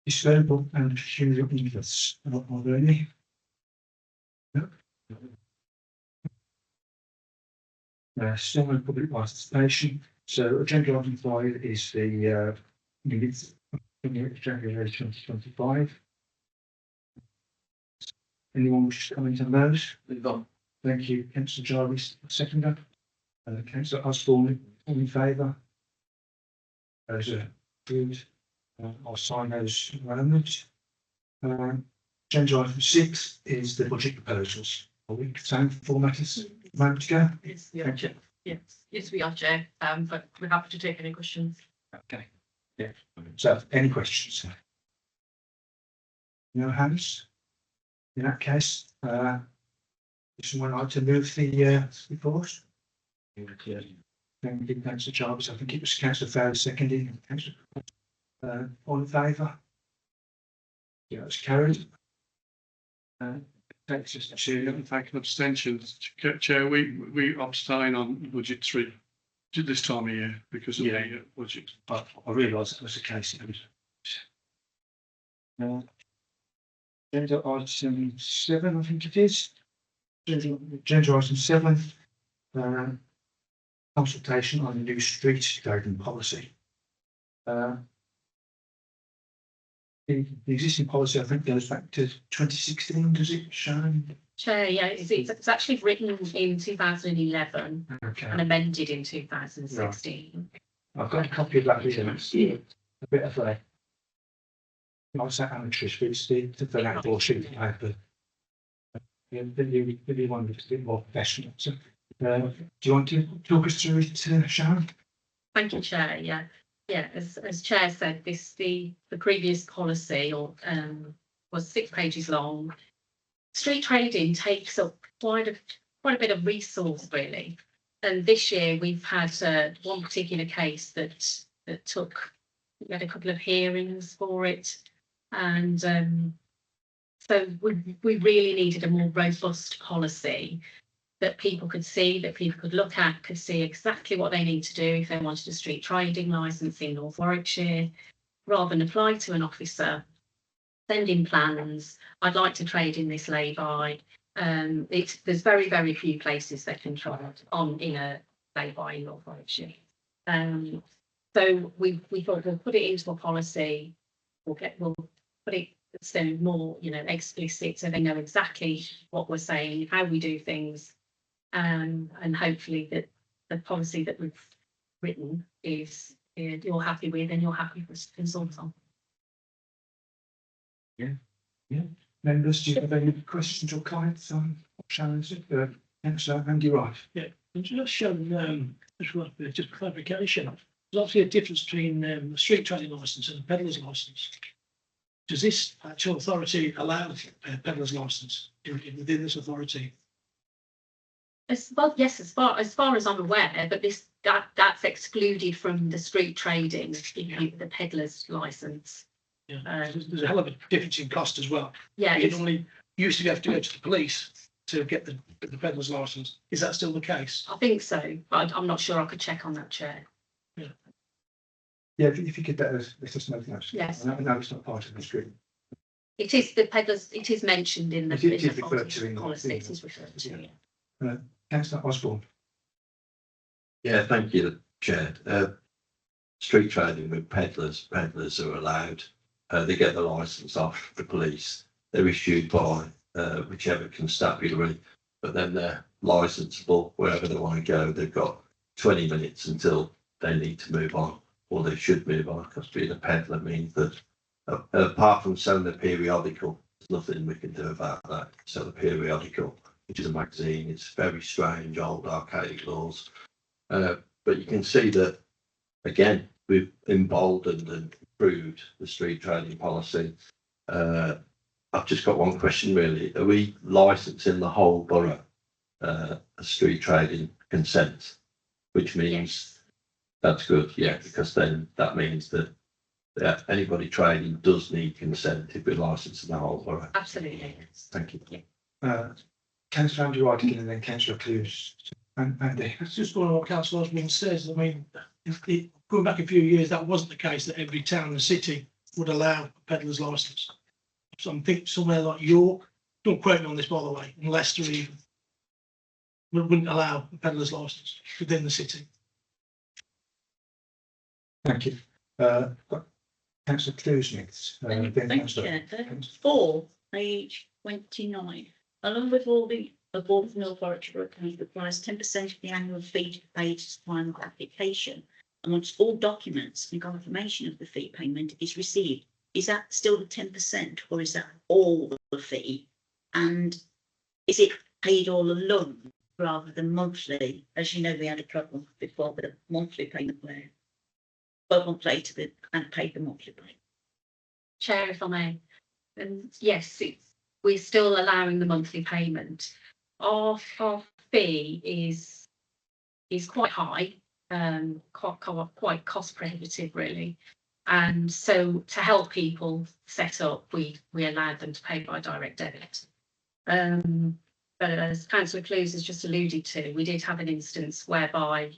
Disposable and peculiar interests. Are there any? No. Still no public participation. So agenda item 5 is the minutes of January 2025. Anyone wish to comment on those? Thank you, Councillor Jarvis, seconder. Councillor Osborne, all in favour? Those are good. I'll sign those amendments. Agenda item 6 is the budget proposals. Are we same format as a moment ago? Yes, we are, Chair. But we're happy to take any questions. Okay. Yeah. So, any questions? No hands? In that case, does someone like to move the report? Thank you, Councillor Jarvis. I think it was Councillor Fairley seconding. Councillor, all in favour? Yeah, it's carried. Takes us to Taking abstentions. Chair, we abstain on budget 3 this time of year because of the budget. but I realised that was the case. Agenda item 7, I think it is. Agenda item 7, consultation on the new street grading policy. The existing policy, I think, goes back to 2016. Does it, Sharon? Chair, yeah, it's actually written in 2011 Okay. and amended in 2016. I've got a copy of that here. It's a bit of a, not say amateurish, but it's the outdoor sheet of paper. Yeah, the one that's a bit more professional. So, do you want to talk us through it, Sharon? Thank you, Chair. Yeah, as Chair said, the previous policy was 6 pages long. Street trading takes up quite a bit of resource, really. And this year we've had one particular case that we had a couple of hearings for it, and so we really needed a more robust policy that people could see, that people could look at, could see exactly what they need to do if they wanted a street trading licence in North Warwickshire, rather than apply to an officer, send in plans. I'd like to trade in this lay-by. There's very, very few places that can trade in a lay-by in North Warwickshire. So we thought we'll put it into a policy. We'll put it so more, explicit, so they know exactly what we're saying, how we do things, and hopefully that the policy that we've written is you're happy with and you're happy for us to consult on. Yeah. Members, do you have any questions or comments on Sharon's? Councillor Andy Wright. Yeah, and just shown just for clarification. There's obviously a difference between the street trading licence and a peddler's licence. Does this actual authority allow a peddler's licence within this authority? Well, yes, as far as I'm aware, but that's excluded from the street trading, the peddler's licence. Yeah, there's a hell of a difference in cost as well. Yeah, you normally used to have to go to the police to get the peddler's licence. Is that still the case? I think so, but I'm not sure. I could check on that, Chair. Yeah, if you could let us know. Yes. I know it's not part of the street. It is the peddlers. It is mentioned in the policy. It is referred to. Yeah. Councillor Osborne. Yeah, thank you, Chair. Street trading with peddlers are allowed. They get the licence off the police. They're issued by whichever constabulary, but then they're licensable wherever they want to go. They've got 20 minutes until they need to move on, or they should move on, because being a peddler means that apart from selling a periodical, there's nothing we can do about that. Sell a periodical, which is a magazine. It's very strange, old archaic laws. But you can see that, again, we've emboldened and improved the street trading policy. I've just got one question, really. Are we licensing the whole borough a street trading consent? Which means Yes. That's good, yeah, because then that means that anybody trading does need consent if we're licensing the whole borough. Absolutely. Yes. Thank you. Councillor Andy Wright again, and then Councillor Clues. And Andy. It's just one of what Councillor Osborne says. I mean, going back a few years, that wasn't the case, that every town and city would allow a peddler's licence. So I think somewhere like York, don't quote me on this by the way, and Leicester even, wouldn't allow a peddler's licence within the city. Thank you. Councillor Clues next. Then Thank you, Councillor- Chair. 4, page 29. Along with all the above, the authority requires 10% of the annual fee to be paid as final application. And once all documents and confirmation of the fee payment is received, is that still the 10% or is that all the fee? And is it paid all along rather than monthly? As you know, we had a problem before with a monthly payment where 12 months later and paid the monthly payment. Chair, if I may, yes, we're still allowing the monthly payment. Our fee is quite high, quite cost prohibitive really. And so to help people set up, we allowed them to pay by direct debit. But as Councillor Clues has just alluded to, we did have an instance whereby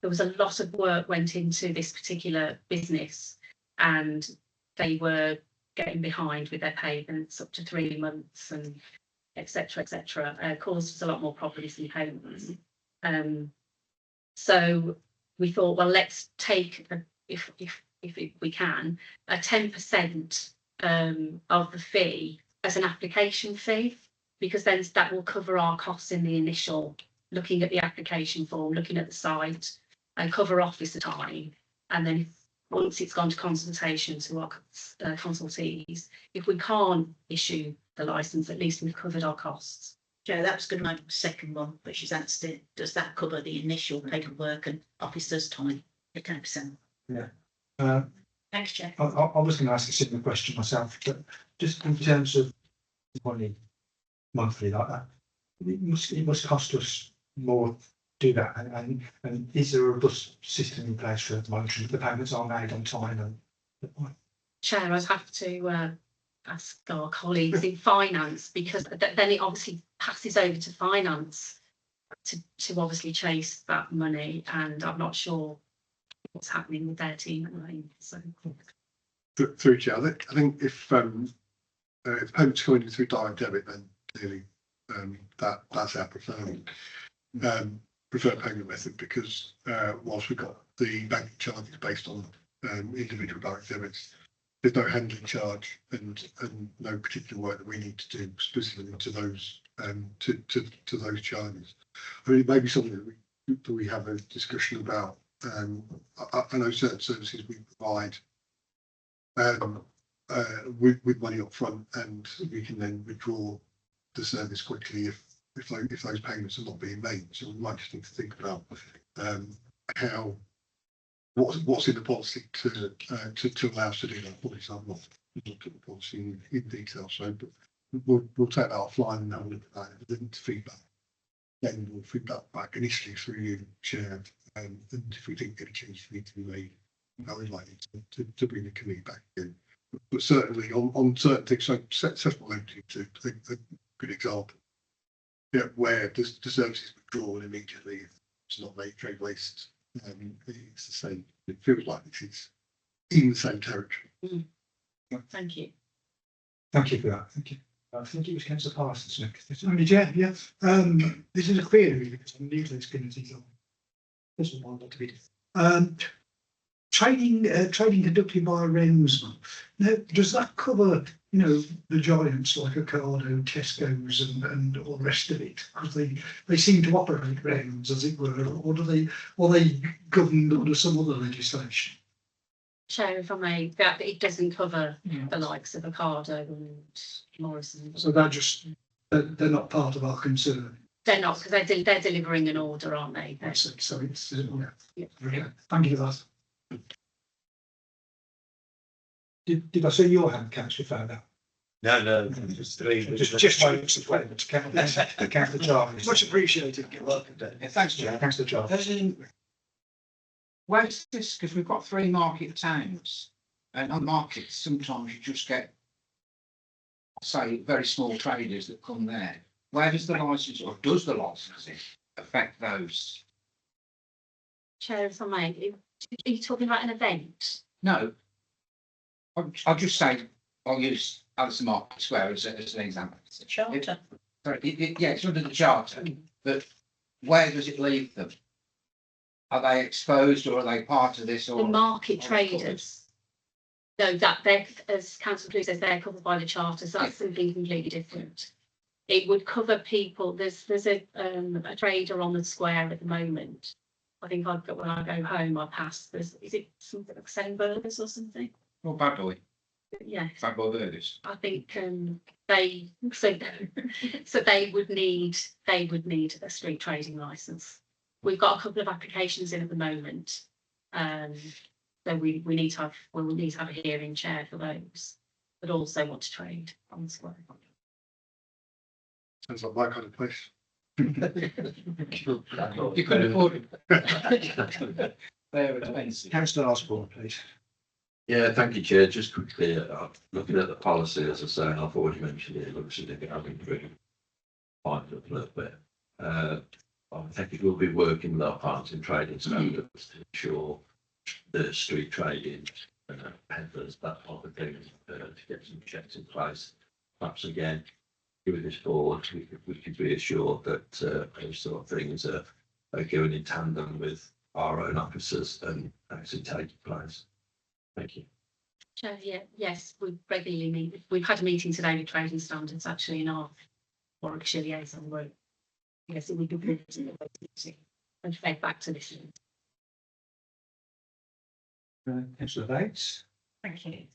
there was a lot of work went into this particular business and they were getting behind with their payments up to 3 months and etc. Caused us a lot more problems in payments. So we thought, well, let's take if we can a 10% of the fee as an application fee, because then that will cover our costs in the initial looking at the application form, looking at the site, and cover officer time. And then once it's gone to consultation to our consultees, if we can't issue the licence, at least we've covered our costs. Joe, that was going to make the second one, but she's asked it. Does that cover the initial paperwork and officer's time at 10%? Uh, Thanks, Chair. I was going to ask a similar question myself, but just in terms of monthly like that, it must cost us more to do that. And is there a robust system in place for monitoring that the payments are made on time? And Chair, I'd have to ask our colleagues in finance, because then it obviously passes over to finance to obviously chase that money, and I'm not sure what's happening with their team at the moment. So Through Chair, I think if payments coming in through direct debit, then clearly that's our preferred payment method, because whilst we've got the banking charges based on individual direct debits, there's no handling charge and no particular work that we need to do specifically to those to those charges. I mean, it may be something that we have a discussion about. I know certain services we provide with money up front, and we can then withdraw the service quickly if those payments are not being made. So we might just need to think about what's in the policy to allow us to do that. Obviously, I've not looked at the policy in detail, so but we'll take that offline and have a look at that and feedback. Then we'll feedback back initially through you, Chair, and if we think any changes need to be made, how we likely to bring the committee back in. But certainly on certain things, so accessible lending to a good example. Yeah, where the service is withdrawn immediately, it's not made trade waste. It's the same. It feels like this is in the same territory. Thank you. thank you for that. Thank you. I think it was Councillor Parsons next. Only Chair, yeah. This is a query because I'm new to this committee. This is one not to be. Trading conducted by REMS. Now, does that cover, the giants like Ocado, Tesco's, and all the rest of it? Because they seem to operate REMS, as it were, or are they governed under some other legislation? Chair, if I may, that it doesn't cover the likes of Ocado and Morrison. So they're not part of our concern. They're not, because they're delivering an order, aren't they? I see. So it's Yeah. Okay. Thank you for that. Did I see your hand, Councillor Fowler? No, Just waiting to Councillor Jarvis. Much appreciated. Welcome, yeah, thanks, Chair. Councillor Jarvis. Where's this? Because we've got 3 market towns, and on markets sometimes you just get, say, very small traders that come there. Where does the licence, or does the licensing affect those? Chair, if I may, Are you talking about an event? No. I'll just say, I'll use Alison Market Square as an example. It's a charter. Sorry, yeah, it's under the charter, but where does it leave them? Are they exposed or are they part of this The or? market or covered? traders. No, that they're, as Councillor Blue says, they're covered by the charters. That's something completely different. It would cover people. There's a trader on the square at the moment. I think I've got when I go home, I pass. Is it something like selling burgers or something? Or Bad Boy, Yeah, Bad Boy Burgers. I think they so they would need a street trading licence. We've got a couple of applications in at the moment. So we need to have we'll need to have a hearing chair for those that also want to trade on the square. Sounds like my kind of place. You couldn't afford it. They're expensive. Councillor Osborne, please. Yeah, thank you, Chair. Just quickly, looking at the policy, as I say, and I've already mentioned it, it looks as if it has improved quite a little bit. I think it will be working with our partners in trading standards to ensure the street trading, peddlers, that type of thing, to get some checks in place. Perhaps again, with this board, we could be assured that those sort of things are going in tandem with our own officers and actually taking place. Thank you. So yes, we regularly meet. We've had a meeting today with trading standards actually in our Warwickshire liaison group. Yes, it would be good to and fed back to this. Councillor Bates. Thank you.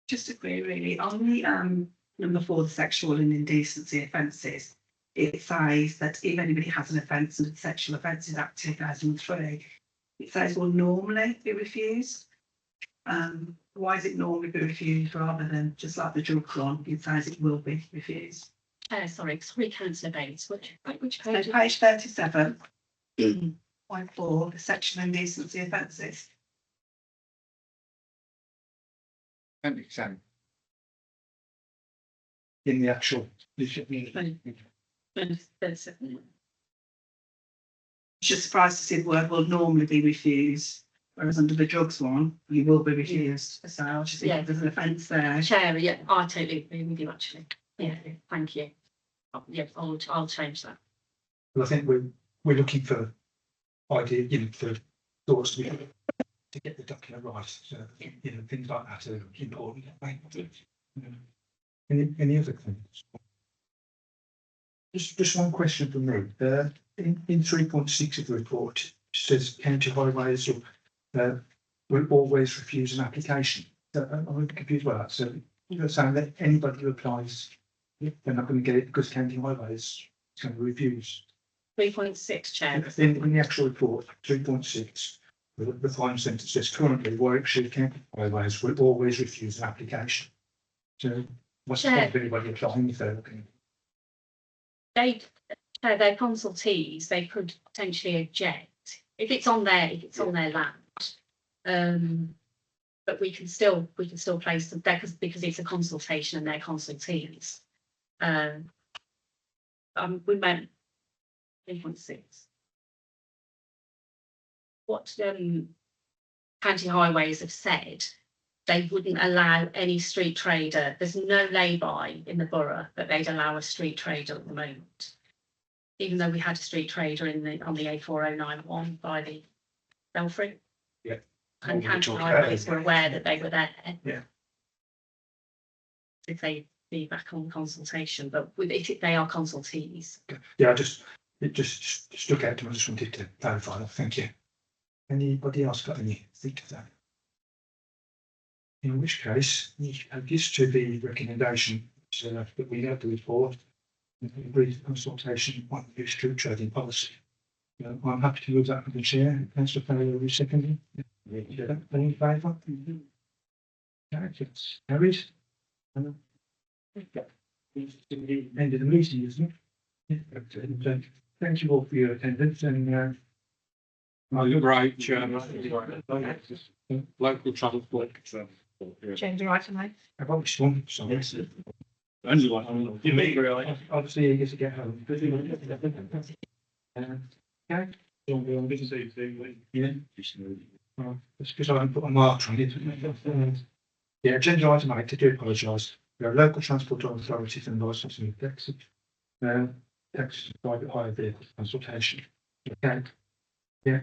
Just a query really on the number 4, the sexual and indecency offences. It says that if anybody has an offence under the Sexual Offences Act 2003, it says will normally be refused. Why is it normally be refused rather than just like the drug one? It says it will be refused. Sorry, Councillor Bates. Which So page? page 37, point 4, the sexual and indecency offences. Appendix 10. In the actual. Just surprised to see the word will normally be refused, whereas under the drugs one, you will be refused. So I just think there's an offence there. Chair, yeah, I totally agree with you actually. Yeah, thank you. Yeah, I'll change that. Well, I think we're looking for idea, for thoughts to get the document right. So, things like that are important. Any other things? Just one question from me. In 3.6 of the report, it says county highways will always refuse an application. I'm confused by that. So you're saying that anybody who applies, they're not going to get it because county highways is going to refuse. 3.6, Chair. In the actual report, 3.6, the final sentence says currently Warwickshire County Highways will always refuse an application. So what's the point of anybody applying if they're looking? They're consultees, they could potentially object if it's on their land. But we can still place them there because it's a consultation and they're consultees. We meant 3.6. What county highways have said, they wouldn't allow any street trader. There's no lay-by in the borough that they'd allow a street trader at the moment. Even though we had a street trader on the A4091 by the Belfry. Yeah. And county highways were aware that they were there. Yeah. If they be back on consultation, but with it, they are consultees. Yeah, it just stuck out to me. I just wanted to clarify that. Thank you. Anybody else got anything to that? In which case, this to the recommendation that we have the report, agreed consultation on the street trading policy. I'm happy to move that with the chair. Councillor Farrell, you seconding? Any in favour? It's carried. End of the meeting, isn't it? Yeah. Thank you all for your attendance and you're right, Chairman. Local transport. Change the right tonight. I've obviously one, so Only one. You mean really? obviously you get to get home. Okay. Yeah. Well, it's because I haven't put a mark on it. Yeah, agenda item 8, I do apologise. We have local transport authorities and licensing taxi. Taxi private hire vehicle consultation. Okay. Yeah,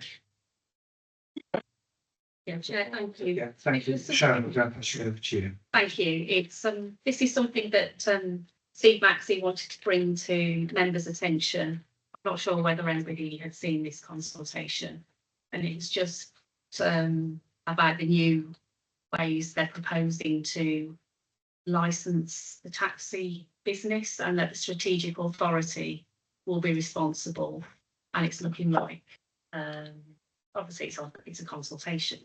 Yeah, Chair, thank you. yeah, thank you, Sharon, we'll pass you over to you. Thank you. It's, this is something that, Steve Maxey wanted to bring to members' attention. I'm not sure whether anybody had seen this consultation. And it's just, about the new ways they're proposing to license the taxi business, and that the strategic authority will be responsible. And it's looking like, obviously it's a consultation,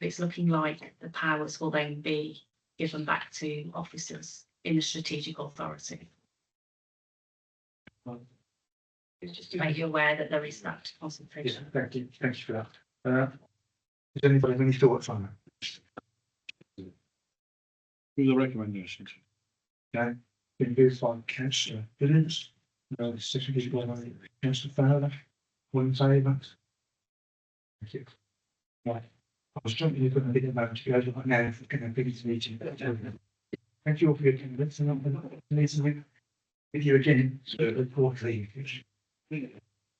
but it's looking like the powers will then be given back to officers in the strategic authority. Just to make you aware that there is that Yeah, consultation. thank you for that. Does anybody have any thoughts on that? With the recommendations. Okay, been moved by councillor Williams, seconded by councillor Fowler. All in favour? Thank you. Right, I was jumping, you've got a bit of moment to go, but now if we're going to bring this meeting. Thank you all for your attendance, and I'm going to with you again, so the 4th.